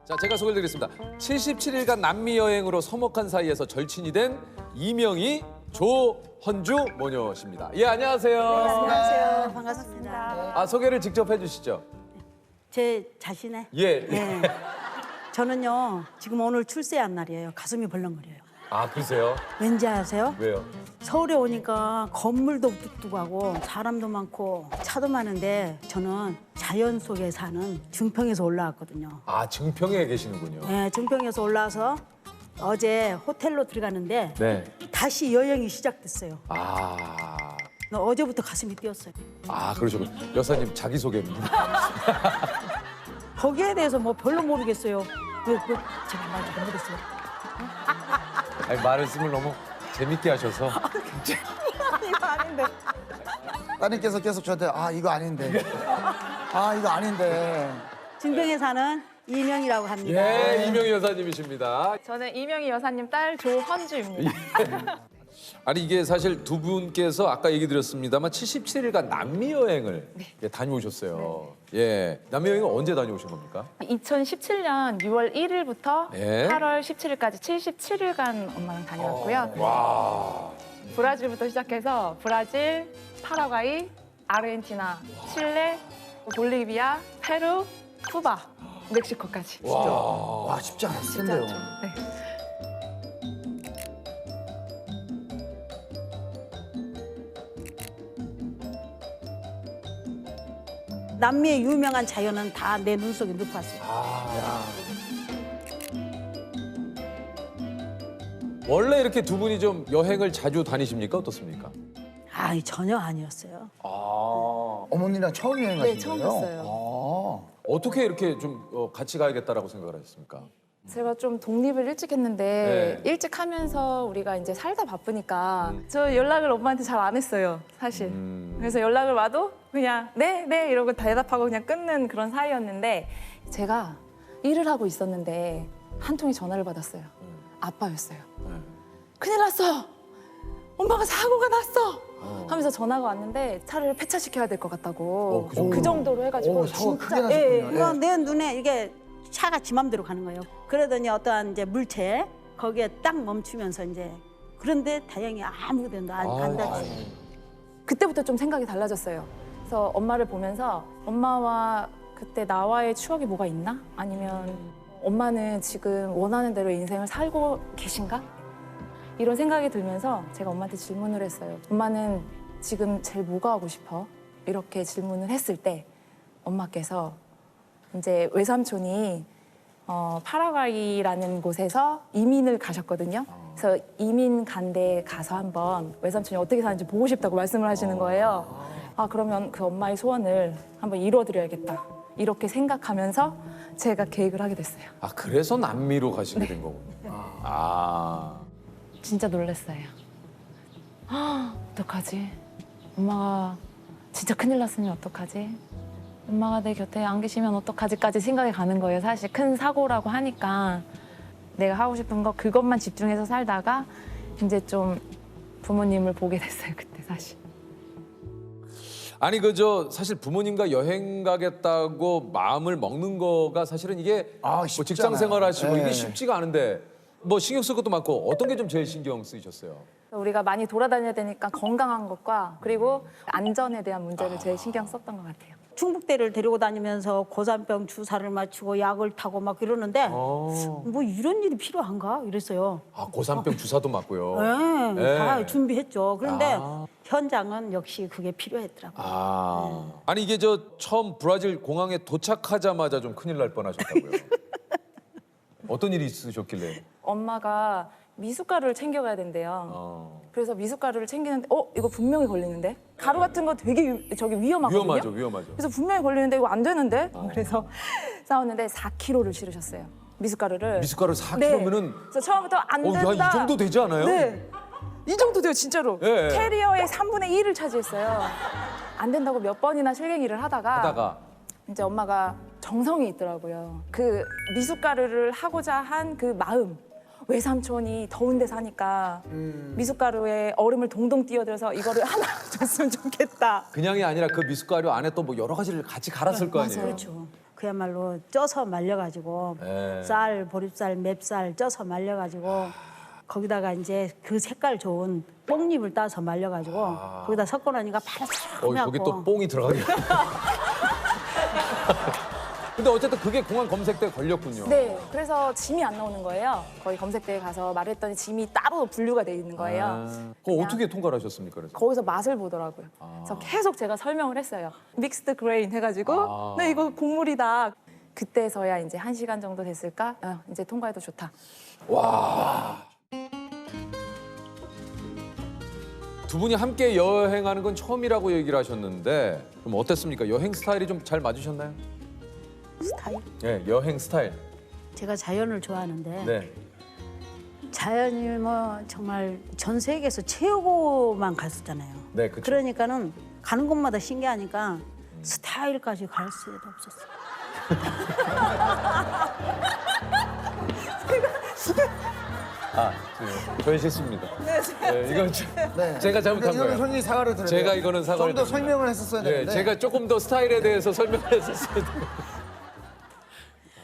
자, 제가 소개해드리겠습니다. 77일간 남미 여행으로 서먹한 사이에서 절친이 된 이명희 조헌주 모녀십니다. 예, 안녕하세요. 안녕하세요. 반갑습니다. 아, 소개를 직접 해주시죠. 제 자신의 예. 네. 저는요 지금 오늘 출세한 날이에요. 가슴이 벌렁거려요. 아, 그러세요? 왠지 아세요? 왜요? 서울에 오니까 건물도 뚝뚝하고 사람도 많고 차도 많은데 저는 자연 속에 사는 증평에서 올라왔거든요. 아, 증평에 계시는군요. 네, 증평에서 올라와서 어제 호텔로 들어가는데 네. 다시 여행이 시작됐어요. 아, 어제부터 가슴이 뛰었어요. 그러시군요. 여사님 자기소개입니다. 거기에 대해서 뭐 별로 모르겠어요. 제가 말 잘못했어요. 아니, 말씀을 너무 재밌게 하셔서. 이거 아닌데. 따님께서 계속 저한테 이거 아닌데 이거 아닌데 증평에 사는 이명이라고 합니다. 예, 이명희 여사님이십니다. 저는 이명희 여사님 딸 조헌주입니다. 아니, 이게 사실 두 분께서 아까 얘기 드렸습니다만 77일간 남미 여행을 다녀오셨어요. 예, 남미 여행은 언제 다녀오신 겁니까? 2017년 6월 1일부터 네. 8월 17일까지 77일간 엄마랑 다녀왔고요. 와, 브라질부터 시작해서 브라질, 파라과이, 아르헨티나, 칠레, 볼리비아, 페루, 쿠바, 멕시코까지. 와 쉽지 않았을 텐데요. 네. 남미의 유명한 자연은 다 내 눈 속에 넣고 왔어요. 원래 이렇게 두 분이 좀 여행을 자주 다니십니까? 어떻습니까? 전혀 아니었어요. 어머니랑 처음 여행 가신 네, 처음 거예요? 갔어요. 어떻게 이렇게 좀 같이 가야겠다라고 생각을 하셨습니까? 제가 좀 독립을 일찍 했는데 네. 일찍 하면서 우리가 이제 살다 바쁘니까 저 연락을 엄마한테 잘 안 했어요, 사실. 그래서 연락을 와도 그냥 네, 네 이러고 대답하고 그냥 끊는 그런 사이였는데 제가 일을 하고 있었는데 한 통의 전화를 받았어요. 아빠였어요. 큰일 났어! 엄마가 사고가 났어! 하면서 전화가 왔는데 차를 폐차시켜야 될 것 같다고 그 정도로 해가지고 사고가 크게 진짜 나셨군요. 이거 내 눈에 이게 차가 지 맘대로 가는 거예요. 그러더니 어떠한 이제 물체 거기에 딱 멈추면서 이제 그런데 다행히 아무 데도 안 다쳤어요. 그때부터 좀 생각이 달라졌어요. 그래서 엄마를 보면서 엄마와 그때 나와의 추억이 뭐가 있나? 아니면 엄마는 지금 원하는 대로 인생을 살고 계신가? 이런 생각이 들면서 제가 엄마한테 질문을 했어요. 엄마는 지금 제일 뭐가 하고 싶어? 이렇게 질문을 했을 때 엄마께서 이제 외삼촌이 파라과이라는 곳에서 이민을 가셨거든요. 그래서 이민 간 데 가서 한번 외삼촌이 어떻게 사는지 보고 싶다고 말씀을 하시는 거예요. 그러면 그 엄마의 소원을 한번 이루어드려야겠다. 이렇게 생각하면서 제가 계획을 하게 됐어요. 아, 그래서 남미로 가시게 된 거군요. 진짜 놀랐어요. 어떡하지? 엄마가 진짜 큰일 났으면 어떡하지? 엄마가 내 곁에 안 계시면 어떡하지까지 생각이 가는 거예요. 사실 큰 사고라고 하니까 내가 하고 싶은 거 그것만 집중해서 살다가 이제 좀 부모님을 보게 됐어요. 그때 사실. 아니, 사실 부모님과 여행 가겠다고 마음을 먹는 거가 사실은 이게 뭐 쉽지 직장 않아요. 생활하시고 이게 네. 쉽지가 않은데 뭐 신경 쓸 것도 많고 어떤 게 좀 제일 신경 쓰이셨어요? 우리가 많이 돌아다녀야 되니까 건강한 것과 그리고 안전에 대한 문제를 제일 신경 썼던 것 같아요. 충북대를 데리고 다니면서 고산병 주사를 맞추고 약을 타고 막 이러는데 뭐 이런 일이 필요한가 이랬어요. 고산병 주사도 맞고요. 네, 네. 다 준비했죠. 그런데 현장은 역시 그게 필요했더라고요. 아니, 이게 처음 브라질 공항에 도착하자마자 좀 큰일 날 뻔하셨다고요. 어떤 일이 있으셨길래? 엄마가 미숫가루를 챙겨가야 된대요. 그래서 미숫가루를 챙기는데 이거 분명히 걸리는데? 가루 같은 거 되게 위험하거든요. 위험하죠. 그래서 분명히 걸리는데 이거 안 되는데? 그래서 싸웠는데 4kg를 실으셨어요. 미숫가루를. 미숫가루 4kg면은 그래서 처음부터 안 된다. 야, 이 정도 되지 않아요? 네. 이 정도 돼요, 진짜로. 예. 캐리어의 3분의 1을 차지했어요. 안 된다고 몇 번이나 실갱이를 하다가 이제 엄마가 정성이 있더라고요. 그 미숫가루를 하고자 한 그 마음. 외삼촌이 더운 데 사니까 미숫가루에 얼음을 동동 띄어들어서 이거를 하나 줬으면 좋겠다. 그냥이 아니라 그 미숫가루 안에 또 뭐 여러 가지를 같이 갈았을 거 아니에요. 그렇죠. 그야말로 쪄서 말려가지고 네. 쌀, 보리쌀, 맵쌀 쪄서 말려가지고 거기다가 이제 그 색깔 좋은 뽕잎을 따서 말려가지고 거기다 섞어 놓으니까 파랗게 거기 또 뽕이 들어가게. 근데 어쨌든 그게 공안 검색대에 걸렸군요. 네, 그래서 짐이 안 나오는 거예요. 거기 검색대에 가서 말했더니 짐이 따로 분류가 돼 있는 거예요. 그거 어떻게 통과를 하셨습니까? 그래서? 거기서 맛을 보더라고요. 그래서 계속 제가 설명을 했어요. 믹스드 그레인 해가지고, 네, 이거 곡물이다. 그때서야 이제 1시간 정도 됐을까? 이제 통과해도 좋다. 두 분이 함께 여행하는 건 처음이라고 얘기를 하셨는데 그럼 어땠습니까? 여행 스타일이 좀 잘 맞으셨나요? 스타일. 네, 여행 스타일. 제가 자연을 좋아하는데 네. 자연이 뭐 정말 전 세계에서 최고만 갔었잖아요. 네, 그쵸. 그러니까는 가는 곳마다 신기하니까 스타일까지 갈 수도 없었어요. 저희 실수입니다. 네, 이건 네. 제가 잘못한 이거는 거예요. 손님이 사과를 드려요. 제가 이거는 사과를 좀더 드립니다. 설명을 했었어야 네, 되는데. 제가 조금 더 스타일에 대해서 설명을 했었어야 돼요.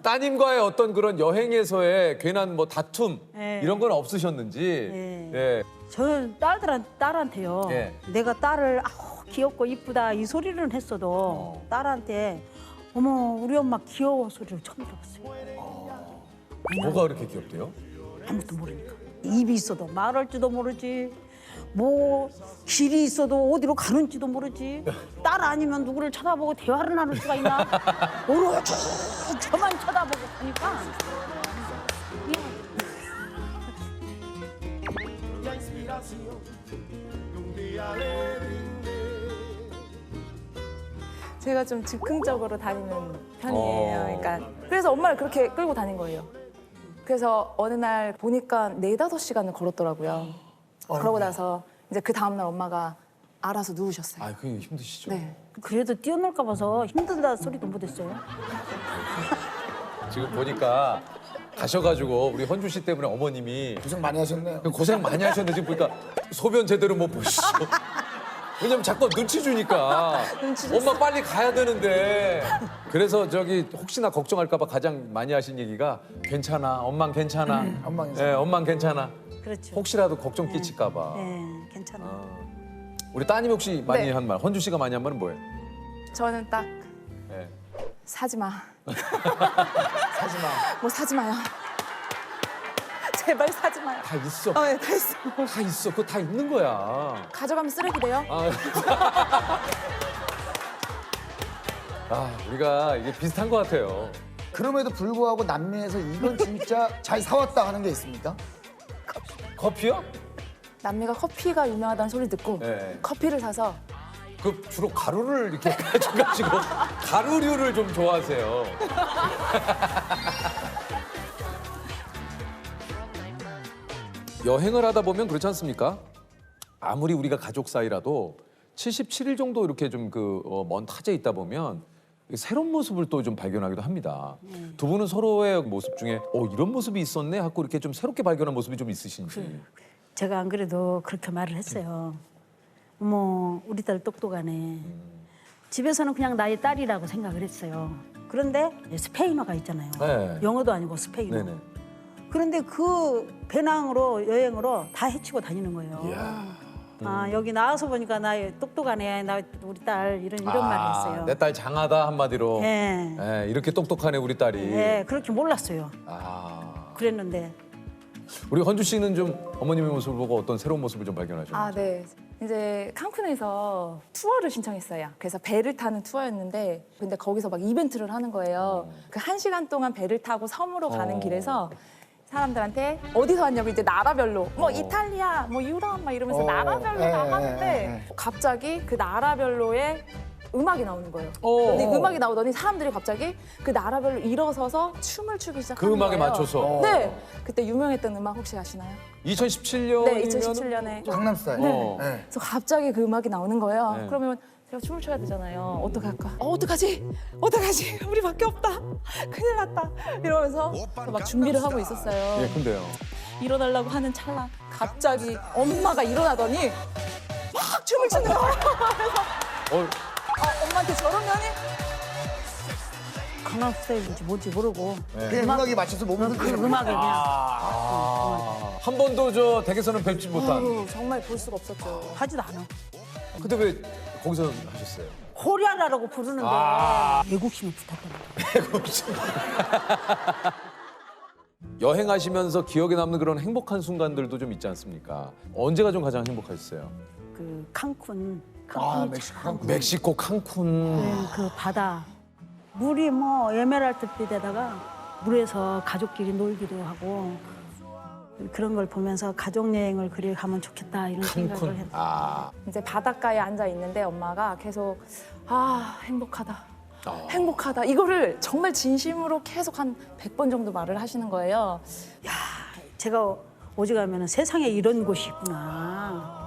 따님과의 어떤 그런 여행에서의 괜한 뭐 다툼 네. 이런 건 없으셨는지. 네. 예. 저는 딸한테요. 예. 내가 딸을 귀엽고 이쁘다 이 소리를 했어도 딸한테 어머 우리 엄마 귀여워 소리를 처음 들어봤어요. 뭐가 그렇게 귀엽대요? 아무것도 모르니까. 입이 있어도 말할지도 모르지. 뭐 길이 있어도 어디로 가는지도 모르지. 딸 아니면 누구를 쳐다보고 대화를 나눌 수가 있나? 오로지 저만 쳐다보고 가니까. 제가 좀 즉흥적으로 다니는 편이에요. 그러니까 그래서 엄마를 그렇게 끌고 다닌 거예요. 그래서 어느 날 보니까 4-5시간을 걸었더라고요. 그러고 나서 이제 그 다음날 엄마가 알아서 누우셨어요. 아, 그게 힘드시죠? 네. 그래도 뛰어놀까 봐서 힘들다 소리도 못했어요. 지금 보니까 가셔가지고 우리 헌주 씨 때문에 어머님이 고생 많이 하셨네요. 고생 많이 하셨는데 지금 보니까 소변 제대로 못 보시죠. 왜냐면 자꾸 눈치 주니까 엄마 빨리 가야 되는데 그래서 저기 혹시나 걱정할까 봐 가장 많이 하신 얘기가 괜찮아 엄만 괜찮아 엄만 괜찮아. 예, 엄만 괜찮아 그렇죠. 혹시라도 걱정 끼칠까 봐 네, 괜찮아. 우리 따님 혹시 많이 네. 한 말 헌주 씨가 많이 한 말은 뭐예요? 저는 딱 예. 사지 마. 하지 마. 뭐 사지 마요. 제발 사지 마요. 다 있어 네, 다 있어. 다 있어 그거 다 있는 거야 가져가면 쓰레기 돼요. 우리가 이게 비슷한 것 같아요 그럼에도 불구하고 남미에서 이건 진짜 잘 사왔다 하는 게 있습니까? 커피요? 남미가 커피가 유명하다는 소리 듣고 네. 커피를 사서 그 주로 가루를 이렇게 가지고 가루류를 좀 좋아하세요. 여행을 하다 보면 그렇지 않습니까? 아무리 우리가 가족 사이라도 77일 정도 이렇게 좀 그 먼 타지에 있다 보면 새로운 모습을 또 좀 발견하기도 합니다. 두 분은 서로의 모습 중에 이런 모습이 있었네 하고 이렇게 좀 새롭게 발견한 모습이 좀 있으신지. 제가 안 그래도 그렇게 말을 했어요. 어머 우리 딸 똑똑하네. 집에서는 그냥 나의 딸이라고 생각을 했어요. 그런데 스페인어가 있잖아요. 네. 영어도 아니고 스페인어. 네네. 그런데 그 배낭으로 여행으로 다 헤치고 다니는 거예요. 아 여기 나와서 보니까 나 똑똑하네. 나 우리 딸 이런 말을 했어요. 내 딸 장하다 한마디로. 네. 예, 이렇게 똑똑하네 우리 딸이. 네, 그렇게 몰랐어요. 아, 그랬는데 우리 헌주 씨는 좀 어머님의 모습을 보고 어떤 새로운 모습을 좀 발견하셨나요? 아, 네. 이제 칸쿤에서 투어를 신청했어요. 그래서 배를 타는 투어였는데 근데 거기서 막 이벤트를 하는 거예요. 그 1시간 동안 배를 타고 섬으로 가는 길에서 사람들한테 어디서 왔냐고 이제 나라별로 뭐 이탈리아, 뭐 유럽 막 이러면서 나라별로 나가는데 갑자기 그 나라별로의 음악이 나오는 거예요. 근데 음악이 나오더니 사람들이 갑자기 그 나라별로 일어서서 춤을 추기 시작하는 그 음악에 거예요. 맞춰서. 네. 그때 유명했던 음악 혹시 아시나요? 2017년이면 네, 2017년에. 강남스타일. 네. 네. 그래서 갑자기 그 음악이 나오는 거예요. 네. 그러면 제가 춤을 춰야 되잖아요. 어떡할까? 어떡하지? 어떡하지? 우리밖에 없다. 큰일 났다. 이러면서 막 준비를 하고 있었어요. 예, 근데요. 일어나려고 하는 찰나 갑자기 엄마가 일어나더니 막 춤을 추는 거예요. 어, 엄마한테 저런 면이 강남 스타일인지 뭔지 모르고 그냥 음악에 맞춰서 몸을 그 음악에 그냥 한 번도 저 댁에서는 뵙지 못한. 정말 볼 수가 없었죠. 하지도 않아. 근데 왜 거기서 하셨어요? 코리아라고 부르는데 애국심이 붙었거든요. 여행하시면서 기억에 남는 그런 행복한 순간들도 좀 있지 않습니까? 언제가 좀 가장 행복하셨어요? 그 칸쿤 아, 칸쿤이 멕시코 참 칸쿤. 멕시코 칸쿤. 그 바다 물이 뭐 에메랄드빛에다가 물에서 가족끼리 놀기도 하고 그런 걸 보면서 가족 여행을 그리 가면 좋겠다 이런 생각을 했어요. 아, 이제 바닷가에 앉아 있는데 엄마가 계속 행복하다. 행복하다. 이거를 정말 진심으로 계속 한 100번 정도 말을 하시는 거예요. 제가 오직하면 세상에 이런 곳이 있구나.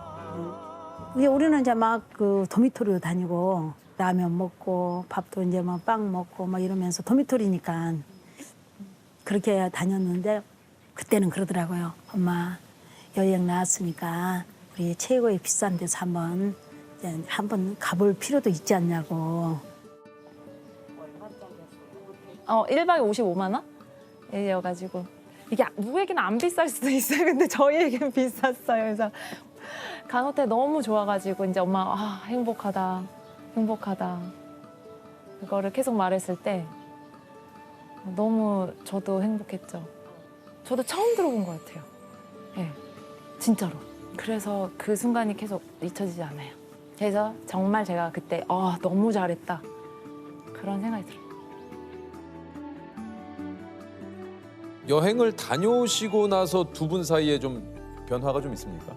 이제 우리는 이제 막 그 도미토리로 다니고 라면 먹고 밥도 이제 막 빵 먹고 막 이러면서 도미토리니까 그렇게 다녔는데 그때는 그러더라고요. 엄마 여행 나왔으니까 우리 최고의 비싼 데서 한번 가볼 필요도 있지 않냐고. 1박에 55만 원? 이어가지고 이게 누구에게는 안 비쌀 수도 있어요. 근데 저희에게는 비쌌어요. 그래서 간 호텔 너무 좋아가지고 이제 엄마 행복하다, 행복하다 그거를 계속 말했을 때 너무 저도 행복했죠. 저도 처음 들어본 것 같아요. 네, 진짜로. 그래서 그 순간이 계속 잊혀지지 않아요. 그래서 정말 제가 그때 너무 잘했다 그런 생각이 들어요. 여행을 다녀오시고 나서 두 분 사이에 좀 변화가 좀 있습니까?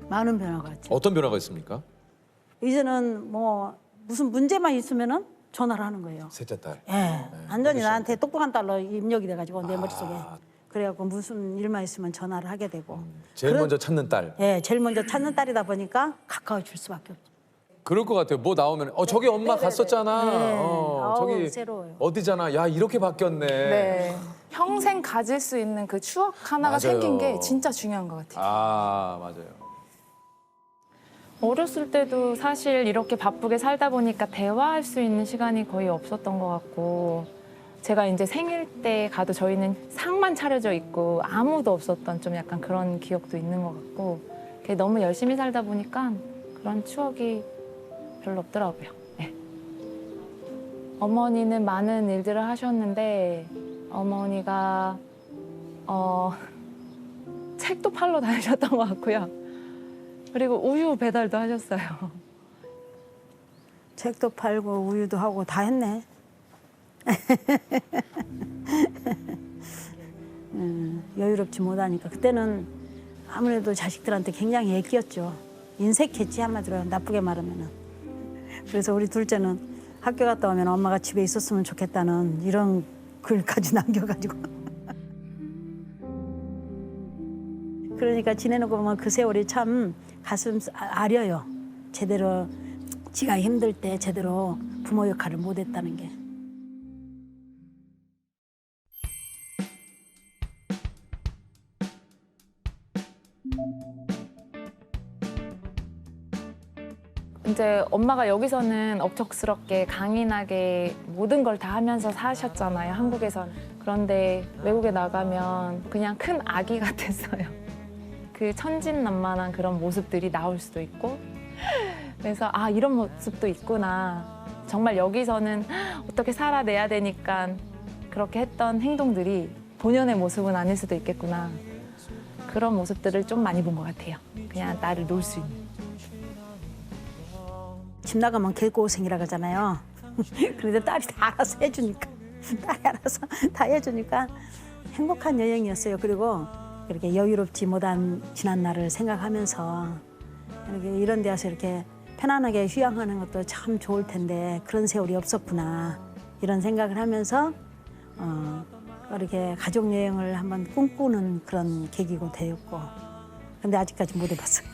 많은 변화가 있죠. 어떤 변화가 있습니까? 이제는 뭐 무슨 문제만 있으면은 전화를 하는 거예요. 셋째 딸. 예, 완전히 나한테 똑똑한 딸로 입력이 돼가지고 내 머릿속에. 그래갖고 무슨 일만 있으면 전화를 하게 되고. 제일 먼저 찾는 딸. 예, 제일 먼저 찾는 딸이다 보니까 가까워질 수밖에 없죠. 그럴 것 같아요. 뭐 나오면 저기 엄마 갔었잖아. 네. 저기 아우, 새로워요. 어디잖아. 야 이렇게 바뀌었네. 네. 평생 가질 수 있는 그 추억 하나가 맞아요. 생긴 게 진짜 중요한 것 같아요. 아 맞아요. 어렸을 때도 사실 이렇게 바쁘게 살다 보니까 대화할 수 있는 시간이 거의 없었던 것 같고 제가 이제 생일 때 가도 저희는 상만 차려져 있고 아무도 없었던 좀 약간 그런 기억도 있는 것 같고 그게 너무 열심히 살다 보니까 그런 추억이 별로 없더라고요. 네. 어머니는 많은 일들을 하셨는데 어머니가 책도 팔러 다니셨던 것 같고요. 그리고 우유 배달도 하셨어요. 책도 팔고 우유도 하고 다 했네. 여유롭지 못하니까 그때는 아무래도 자식들한테 굉장히 애끼였죠. 인색했지 한마디로 나쁘게 말하면은. 그래서 우리 둘째는 학교 갔다 오면 엄마가 집에 있었으면 좋겠다는 이런 글까지 남겨가지고. 그러니까 지내놓고 보면 그 세월이 참 가슴 아려요. 제대로 지가 힘들 때 제대로 부모 역할을 못했다는 게. 이제 엄마가 여기서는 억척스럽게 강인하게 모든 걸 다 하면서 사셨잖아요, 한국에선. 그런데 외국에 나가면 그냥 큰 아기 같았어요. 그 천진난만한 그런 모습들이 나올 수도 있고 그래서 이런 모습도 있구나. 정말 여기서는 어떻게 살아내야 되니까 그렇게 했던 행동들이 본연의 모습은 아닐 수도 있겠구나. 그런 모습들을 좀 많이 본 것 같아요. 그냥 나를 놀 수 있는. 집 나가면 개고생이라고 하잖아요. 그런데 딸이 다 알아서 해주니까 딸이 알아서 다 해주니까 행복한 여행이었어요. 그리고 이렇게 여유롭지 못한 지난 날을 생각하면서 이렇게 이런 데 와서 이렇게 편안하게 휴양하는 것도 참 좋을 텐데 그런 세월이 없었구나 이런 생각을 하면서 이렇게 가족 여행을 한번 꿈꾸는 그런 계기고 되었고 근데 아직까지 못 해봤어요.